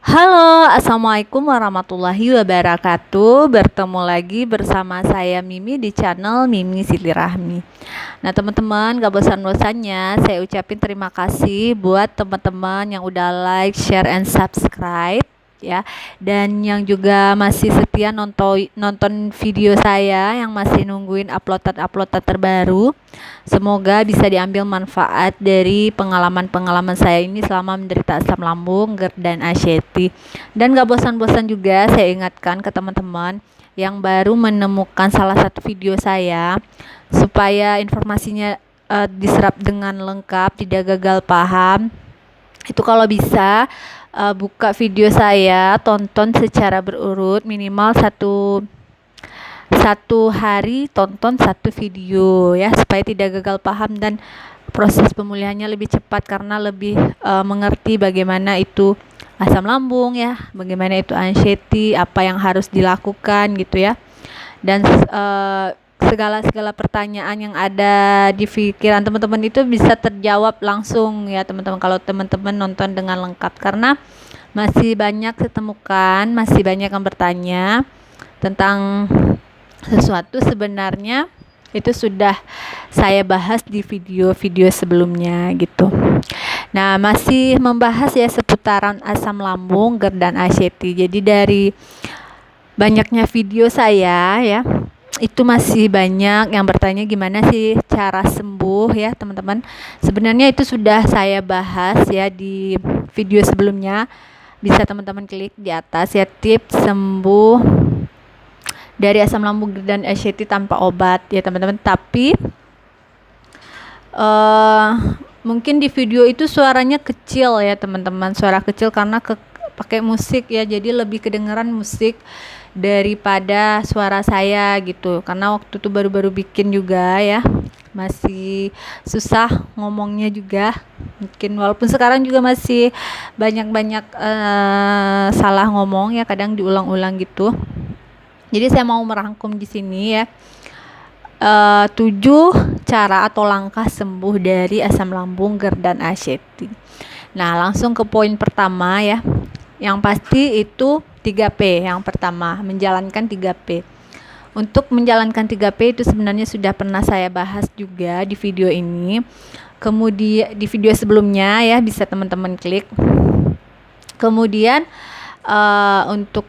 Halo, assalamualaikum warahmatullahi wabarakatuh. Bertemu lagi bersama saya Mimi di channel Mimi Sitirahmi. Nah, teman-teman, gak bosan-bosannya saya ucapin terima kasih buat teman-teman yang udah like, share, and subscribe ya, dan yang juga masih setia nonton video saya, yang masih nungguin uploadan terbaru. Semoga bisa diambil manfaat dari pengalaman-pengalaman saya ini selama menderita asam lambung, GERD, dan anxiety. Dan gak bosan-bosan juga saya ingatkan ke teman-teman yang baru menemukan salah satu video saya, supaya informasinya diserap dengan lengkap, tidak gagal paham. Itu kalau bisa buka video saya, tonton secara berurut, minimal satu hari tonton satu video ya, supaya tidak gagal paham dan proses pemulihannya lebih cepat, karena lebih mengerti bagaimana itu asam lambung ya, bagaimana itu anxiety, apa yang harus dilakukan gitu ya, dan segala pertanyaan yang ada di pikiran teman-teman itu bisa terjawab langsung ya teman-teman, kalau teman-teman nonton dengan lengkap. Karena masih banyak ditemukan, masih banyak yang bertanya tentang sesuatu sebenarnya itu sudah saya bahas di video-video sebelumnya gitu. Nah, masih membahas ya seputaran asam lambung, GERD, dan anxiety. Jadi dari banyaknya video saya ya, itu masih banyak yang bertanya gimana sih cara sembuh ya teman-teman. Sebenarnya itu sudah saya bahas ya di video sebelumnya. Bisa teman-teman klik di atas ya, tips sembuh dari asam lambung dan anxiety tanpa obat ya teman-teman. Tapi mungkin di video itu suaranya kecil ya teman-teman, suara kecil karena pakai musik ya, jadi lebih kedengeran musik daripada suara saya gitu. Karena waktu itu baru-baru bikin juga ya, masih susah ngomongnya juga mungkin, walaupun sekarang juga masih banyak salah ngomong ya, kadang diulang-ulang gitu. Jadi saya mau merangkum di sini ya, 7 cara atau langkah sembuh dari asam lambung, GERD, dan anxiety. Nah, langsung ke poin pertama ya. Yang pasti itu 3P. Yang pertama, menjalankan 3P. Untuk menjalankan 3P itu sebenarnya sudah pernah saya bahas juga di video ini. Kemudian di video sebelumnya ya, bisa teman-teman klik. Kemudian untuk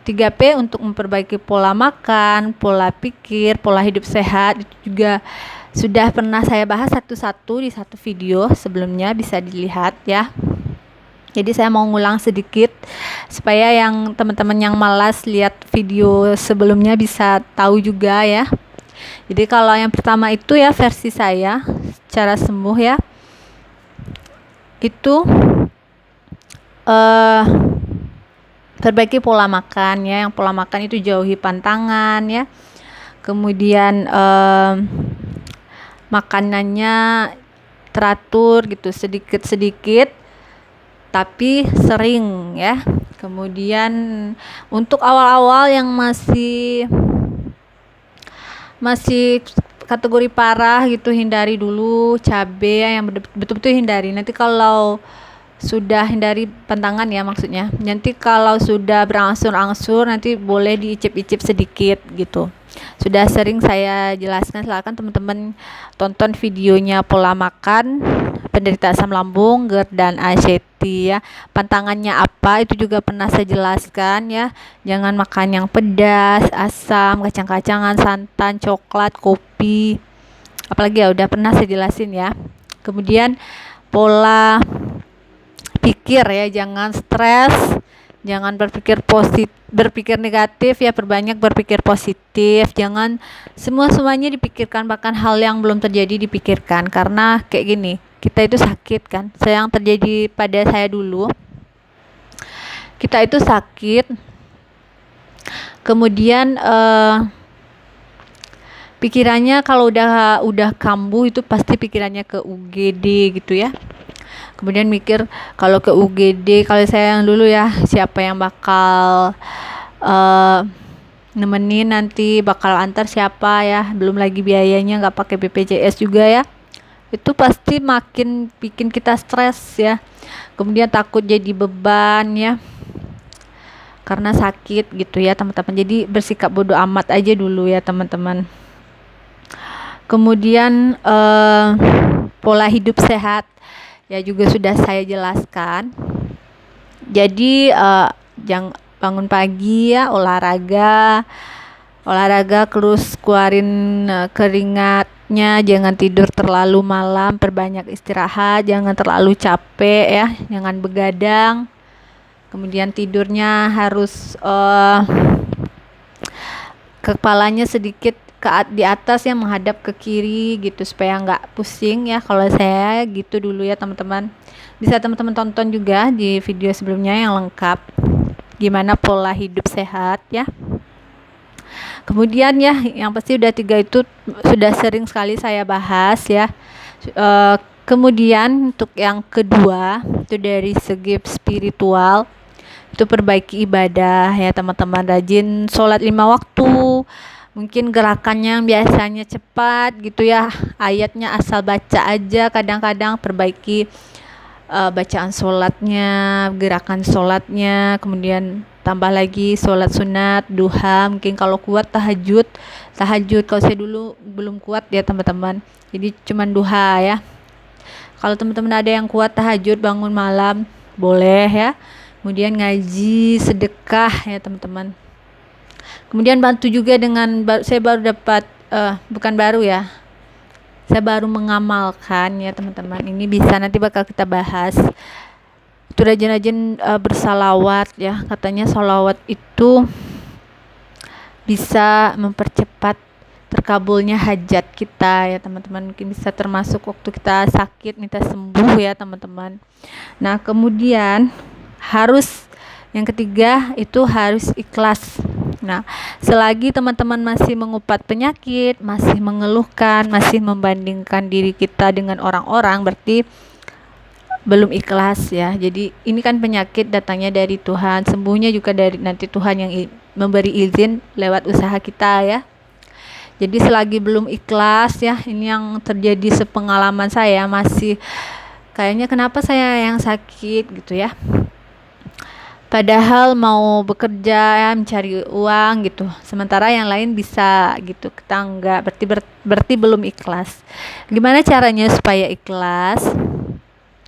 3P untuk memperbaiki pola makan, pola pikir, pola hidup sehat, itu juga sudah pernah saya bahas satu-satu di satu video sebelumnya, bisa dilihat ya. Jadi saya mau ngulang sedikit supaya yang teman-teman yang malas lihat video sebelumnya bisa tahu juga ya. Jadi kalau yang pertama itu ya versi saya, cara sembuh ya, itu perbaiki pola makan ya. Yang pola makan itu jauhi pantangan ya. Kemudian makanannya teratur gitu, sedikit-sedikit tapi sering ya. Kemudian untuk awal-awal yang masih kategori parah gitu, hindari dulu cabai ya, yang betul-betul hindari. Nanti kalau sudah hindari pantangan ya maksudnya, nanti kalau sudah berangsur-angsur nanti boleh diicip-icip sedikit gitu. Sudah sering saya jelaskan, silakan teman-teman tonton videonya pola makan penderita asam lambung, GERD, dan anxiety ya. Pantangannya apa itu juga pernah saya jelaskan ya. Jangan makan yang pedas, asam, kacang-kacangan, santan, coklat, kopi, apalagi ya udah pernah saya jelasin ya. Kemudian pola pikir ya, jangan stres, jangan berpikir negatif ya, perbanyak berpikir positif. Jangan semuanya dipikirkan, bahkan hal yang belum terjadi dipikirkan. Karena kayak gini, kita itu sakit kan, yang terjadi pada saya dulu, kita itu sakit, kemudian pikirannya kalau udah kambuh itu pasti pikirannya ke UGD gitu ya. Kemudian mikir kalau ke UGD, kalau saya yang dulu ya, siapa yang bakal nemenin nanti, bakal antar siapa ya, belum lagi biayanya nggak pakai BPJS juga ya. Itu pasti makin bikin kita stres ya. Kemudian takut jadi beban ya, karena sakit gitu ya teman-teman. Jadi bersikap bodoh amat aja dulu ya teman-teman. Kemudian pola hidup sehat ya juga sudah saya jelaskan. Jadi jangan bangun pagi ya, olahraga terus keluarin keringatnya, jangan tidur terlalu malam, perbanyak istirahat, jangan terlalu capek ya, jangan begadang. Kemudian tidurnya harus kepalanya sedikit di atas ya, menghadap ke kiri gitu supaya nggak pusing ya. Kalau saya gitu dulu ya teman-teman. Bisa teman-teman tonton juga di video sebelumnya yang lengkap gimana pola hidup sehat ya. Kemudian ya yang pasti udah 3 itu sudah sering sekali saya bahas ya. Kemudian untuk yang kedua itu dari segi spiritual, itu perbaiki ibadah ya teman-teman, rajin sholat 5 waktu. Mungkin gerakannya yang biasanya cepat gitu ya, ayatnya asal baca aja, kadang-kadang perbaiki bacaan sholatnya, gerakan sholatnya. Kemudian tambah lagi sholat sunat, duha, mungkin kalau kuat tahajud. Kalau saya dulu belum kuat ya teman-teman, jadi cuman duha ya. Kalau teman-teman ada yang kuat tahajud, bangun malam, boleh ya. Kemudian ngaji, sedekah ya teman-teman. Kemudian bantu juga dengan, saya baru dapat bukan baru ya, saya baru mengamalkan ya teman-teman. Ini bisa nanti bakal kita bahas. Itu rajin-rajin bersalawat ya. Katanya salawat itu bisa mempercepat terkabulnya hajat kita ya teman-teman. Mungkin bisa termasuk waktu kita sakit minta sembuh ya teman-teman. Nah kemudian yang ketiga itu harus ikhlas. Nah, selagi teman-teman masih mengupat penyakit, masih mengeluhkan, masih membandingkan diri kita dengan orang-orang, berarti belum ikhlas ya. Jadi ini kan penyakit datangnya dari Tuhan, sembuhnya juga dari nanti Tuhan yang memberi izin lewat usaha kita ya. Jadi selagi belum ikhlas ya, ini yang terjadi sepengalaman saya, masih kayaknya kenapa saya yang sakit gitu ya. Padahal mau bekerja ya, mencari uang gitu, sementara yang lain bisa gitu, kita enggak, berarti belum ikhlas. Gimana caranya supaya ikhlas?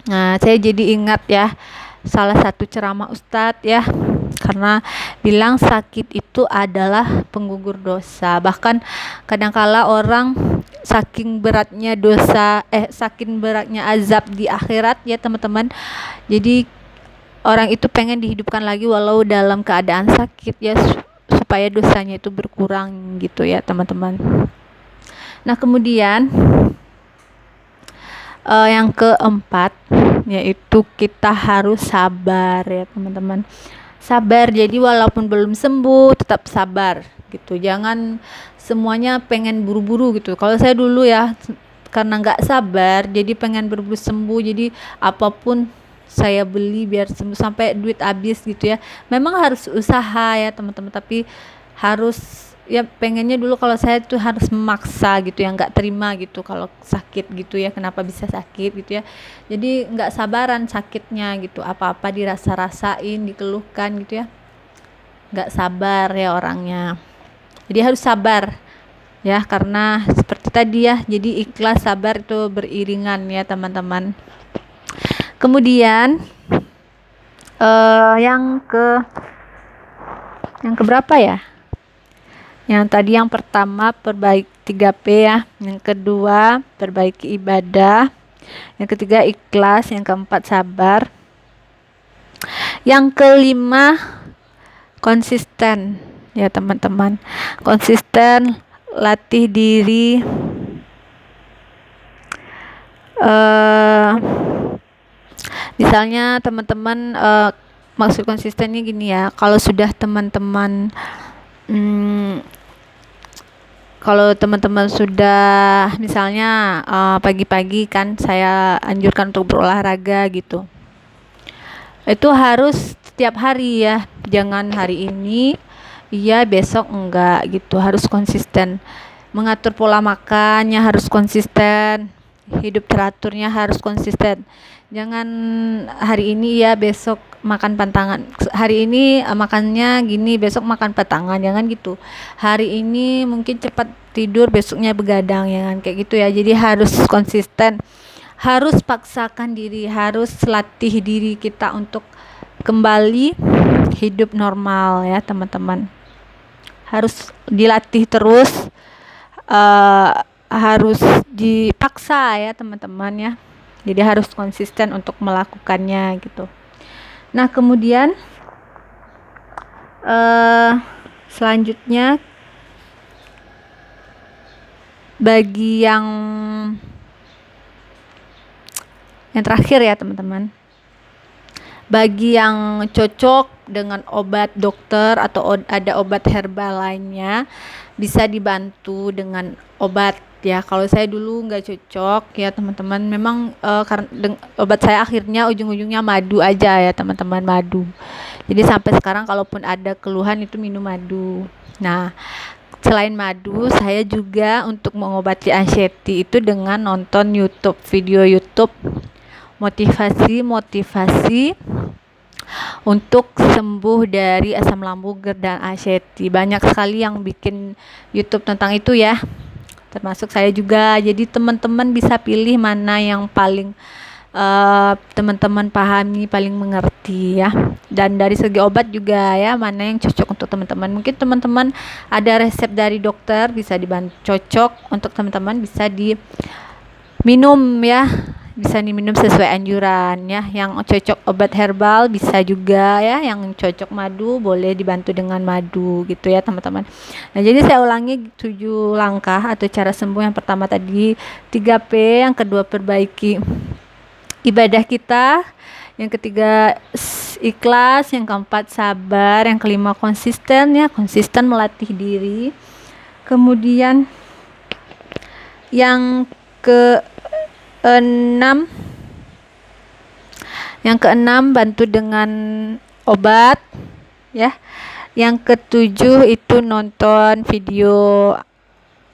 Nah, saya jadi ingat ya salah satu ceramah Ustadz ya, karena bilang sakit itu adalah penggugur dosa. Bahkan kadangkala orang saking beratnya saking beratnya azab di akhirat ya teman-teman, jadi orang itu pengen dihidupkan lagi walau dalam keadaan sakit ya, supaya dosanya itu berkurang gitu ya teman-teman. Nah kemudian yang keempat yaitu kita harus sabar ya teman-teman. Sabar, jadi walaupun belum sembuh tetap sabar gitu, jangan semuanya pengen buru-buru gitu. Kalau saya dulu ya karena nggak sabar jadi pengen buru-buru sembuh, jadi apapun saya beli biar sembuh sampai duit habis gitu ya. Memang harus usaha ya teman-teman, tapi harus ya, pengennya dulu kalau saya tuh harus memaksa gitu ya, nggak terima gitu kalau sakit gitu ya, kenapa bisa sakit gitu ya. Jadi nggak sabaran sakitnya gitu, apa-apa dirasa-rasain, dikeluhkan gitu ya, nggak sabar ya orangnya. Jadi harus sabar ya, karena seperti tadi ya, jadi ikhlas sabar itu beriringan ya teman-teman. Kemudian yang keberapa ya? Yang tadi yang pertama perbaiki 3P ya, yang kedua perbaiki ibadah, yang ketiga ikhlas, yang keempat sabar, yang kelima konsisten ya teman-teman. Konsisten, latih diri, misalnya teman-teman maksud konsistennya gini ya, kalau sudah teman-teman kalau teman-teman sudah misalnya pagi-pagi kan saya anjurkan untuk berolahraga gitu, itu harus setiap hari ya, jangan hari ini iya besok enggak gitu, harus konsisten. Mengatur pola makannya harus konsisten, hidup teraturnya harus konsisten. Jangan hari ini ya besok makan pantangan, hari ini makannya gini besok makan patangan, jangan gitu. Hari ini mungkin cepat tidur besoknya begadang, jangan kayak gitu ya. Jadi harus konsisten, harus paksakan diri, harus latih diri kita untuk kembali hidup normal ya teman-teman. Harus dilatih terus, harus dipaksa ya teman-teman ya. Jadi harus konsisten untuk melakukannya gitu. Nah kemudian selanjutnya bagi yang terakhir ya teman-teman, bagi yang cocok dengan obat dokter atau ada obat herbal lainnya, bisa dibantu dengan obat ya. Kalau saya dulu nggak cocok ya teman-teman, memang karena obat saya akhirnya ujung-ujungnya madu aja ya teman-teman, madu. Jadi sampai sekarang kalaupun ada keluhan itu minum madu. Nah selain madu, saya juga untuk mengobati anxiety itu dengan nonton YouTube, video YouTube motivasi untuk sembuh dari asam lambung dan anxiety. Banyak sekali yang bikin YouTube tentang itu ya, termasuk saya juga. Jadi teman-teman bisa pilih mana yang paling teman-teman pahami, paling mengerti ya. Dan dari segi obat juga ya, mana yang cocok untuk teman-teman. Mungkin teman-teman ada resep dari dokter, bisa dibantu, cocok untuk teman-teman, bisa diminum ya, bisa diminum sesuai anjuran ya. Yang cocok obat herbal bisa juga ya, yang cocok madu boleh dibantu dengan madu gitu ya teman-teman. Nah jadi saya ulangi 7 langkah atau cara sembuh. Yang pertama tadi 3P, yang kedua perbaiki ibadah kita, yang ketiga ikhlas, yang keempat sabar, yang kelima konsisten ya, konsisten melatih diri. Kemudian yang keenam bantu dengan obat ya. Yang ketujuh itu nonton video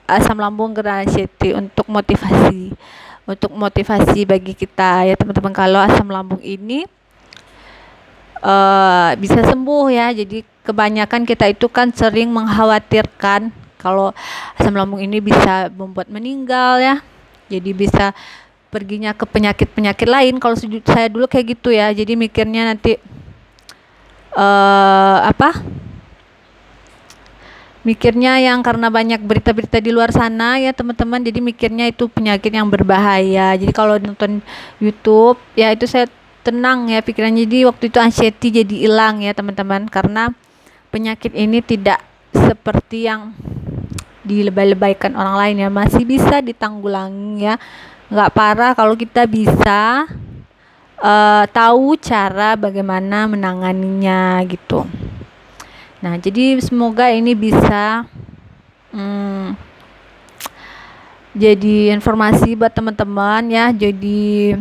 asam lambung dan anxiety untuk motivasi bagi kita ya teman-teman. Kalau asam lambung ini bisa sembuh ya. Jadi kebanyakan kita itu kan sering mengkhawatirkan kalau asam lambung ini bisa membuat meninggal ya. Jadi bisa perginya ke penyakit-penyakit lain. Kalau saya dulu kayak gitu ya. Jadi mikirnya nanti mikirnya yang karena banyak berita-berita di luar sana ya teman-teman, jadi mikirnya itu penyakit yang berbahaya. Jadi kalau nonton YouTube ya itu saya tenang ya pikirannya. Jadi waktu itu anxiety jadi hilang ya teman-teman, karena penyakit ini tidak seperti yang dilebay-lebaykan orang lain ya, masih bisa ditanggulangi ya, nggak parah kalau kita bisa tahu cara bagaimana menanganinya gitu. Nah, jadi semoga ini bisa jadi informasi buat teman-teman ya, jadi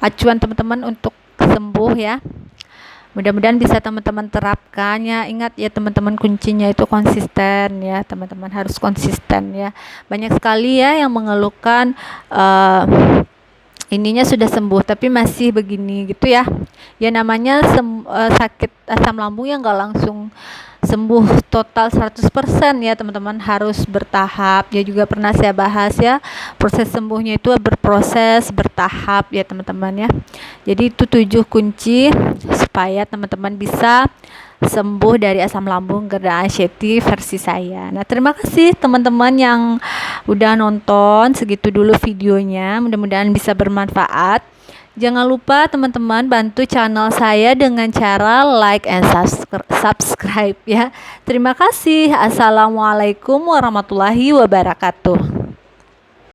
acuan teman-teman untuk sembuh ya. Mudah-mudahan bisa teman-teman terapkan ya. Ingat ya teman-teman, kuncinya itu konsisten ya teman-teman, harus konsisten ya. Banyak sekali ya yang mengeluhkan ininya sudah sembuh tapi masih begini gitu ya. Ya namanya sakit asam lambung yang gak langsung sembuh total 100% ya teman-teman, harus bertahap. Ya juga pernah saya bahas ya, proses sembuhnya itu berproses bertahap ya teman-teman ya. Jadi itu 7 kunci supaya teman-teman bisa sembuh dari asam lambung dan anxiety versi saya. Nah terima kasih teman-teman yang udah nonton. Segitu dulu videonya, mudah-mudahan bisa bermanfaat. Jangan lupa teman-teman bantu channel saya dengan cara like and subscribe ya. Terima kasih. Assalamualaikum warahmatullahi wabarakatuh.